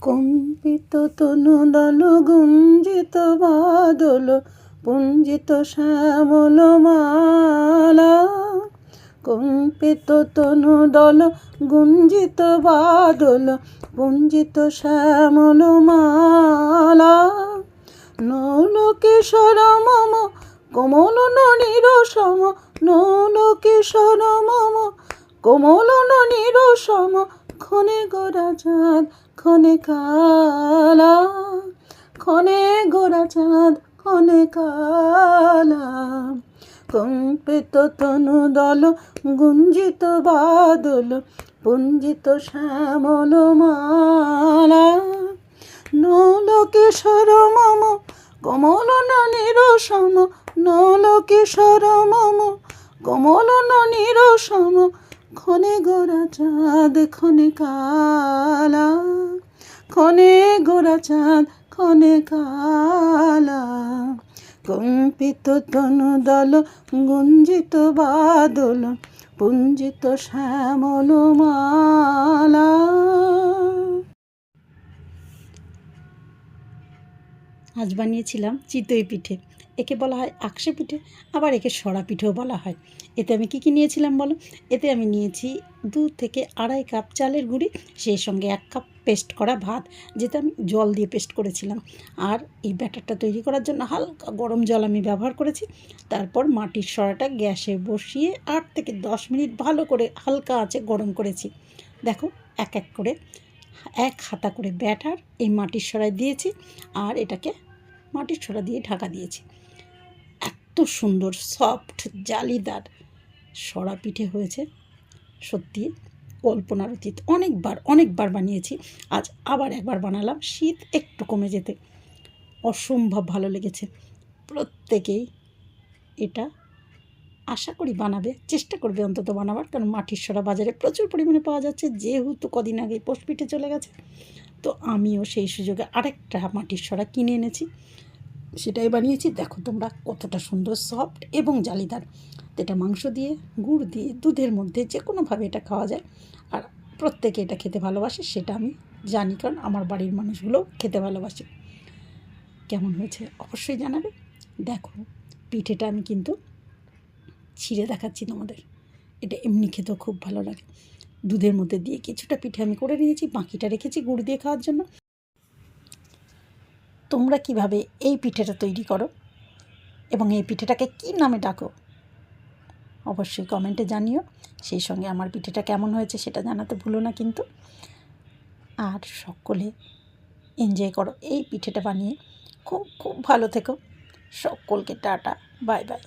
কম্পিত তনুদল গুঞ্জিত বাদল পুঞ্জিত শ্যামল মালা। কম্পিত তনুদল গুঞ্জিত বাদল পুঞ্জিত শ্যামল মালা। নল কিশোর মম কোমল ননীর সম, নল কিশোর মম কোমল ননীর সম। ক্ষণে গোরা চাঁদ ক্ষণে কালা, ক্ষণে গোরা চাঁদ ক্ষণে কালা। কম্পিত তনুদল গুঞ্জিত বাদল পুঞ্জিত শ্যামল মালা। নল কিশোর মম কমল ননীর সম, নল কিশোর মম কমল ননীর সম। ক্ষণে গোরা চাঁদ ক্ষণে কালা, ক্ষণে গোরা চাঁদ ক্ষণে কালা। কম্পিত তনুদল গুঞ্জিত বাদল পুঞ্জিত শ্যামল মালা। আজ বানিয়েছিলাম চিতই পিঠে। একে বলা হয় আকশে পিঠে, আবার একে সরা পিঠেও বলা হয়। এতে আমি কী নিয়েছিলাম বলো? এতে আমি নিয়েছি 2 থেকে 2.5 কাপ চালের গুঁড়ি, সেই সঙ্গে 1 কাপ পেস্ট করা ভাত, যেটা আমি জল দিয়ে পেস্ট করেছিলাম। আর এই ব্যাটারটা তৈরি করার জন্য হালকা গরম জল আমি ব্যবহার করেছি। তারপর মাটির সরাটা গ্যাসে বসিয়ে 8 থেকে 10 মিনিট ভালো করে হালকা আঁচে গরম করেছি। দেখো, এক এক করে 1 হাতা করে ব্যাটার এই মাটির সরায় দিয়েছি, আর এটাকে মাটির সরা দিয়ে ঢাকা দিয়েছি। এত সুন্দর সফট জালিদার সরা পিঠে হয়েছে, সত্যি কল্পনার অতীত। অনেকবার বানিয়েছি, আজ আবার একবার বানালাম শীত একটু কমে যেতে। অসম্ভব ভালো লেগেছে। প্রত্যেকেই এটা আশা করি বানাবে, চেষ্টা করবে অন্তত বানাবার, কারণ মাটির সরা বাজারে প্রচুর পরিমাণে পাওয়া যাচ্ছে। যেহেতু কদিন আগে পৌষ পিঠে চলে গেছে, তো আমিও সেই সুযোগে আরেকটা মাটির সরা কিনে এনেছি, সেটাই বানিয়েছি। দেখো তোমরা কতটা সুন্দর সফট এবং জালিদার। এটা মাংস দিয়ে, গুড় দিয়ে, দুধের মধ্যে যে কোনোভাবে এটা খাওয়া যায়। আর প্রত্যেকে এটা খেতে ভালোবাসে, সেটা আমি জানি, কারণ আমার বাড়ির মানুষগুলো খেতে ভালোবাসে। কেমন হয়েছে অবশ্যই জানাবে। দেখো, পিঠেটা আমি কিন্তু ছিঁড়ে দেখাচ্ছি তোমাদের। এটা এমনি খেতেও খুব ভালো লাগে। দুধের মধ্যে দিয়ে কিছুটা পিঠে আমি করে নিয়েছি, বাকিটা রেখেছি গুড় দিয়ে খাওয়ার জন্য। তোমরা কিভাবে এই পিঠেটা তৈরি করো এবং এই পিঠেটাকে কী নামে ডাকো অবশ্যই কমেন্টে জানিও। সেই সঙ্গে আমার পিঠেটা কেমন হয়েছে সেটা জানাতে ভুলো না কিন্তু। আর সকলে এনজয় করো এই পিঠেটা বানিয়ে। খুব খুব ভালো থেকো। সকলকে টাটা, বাই বাই।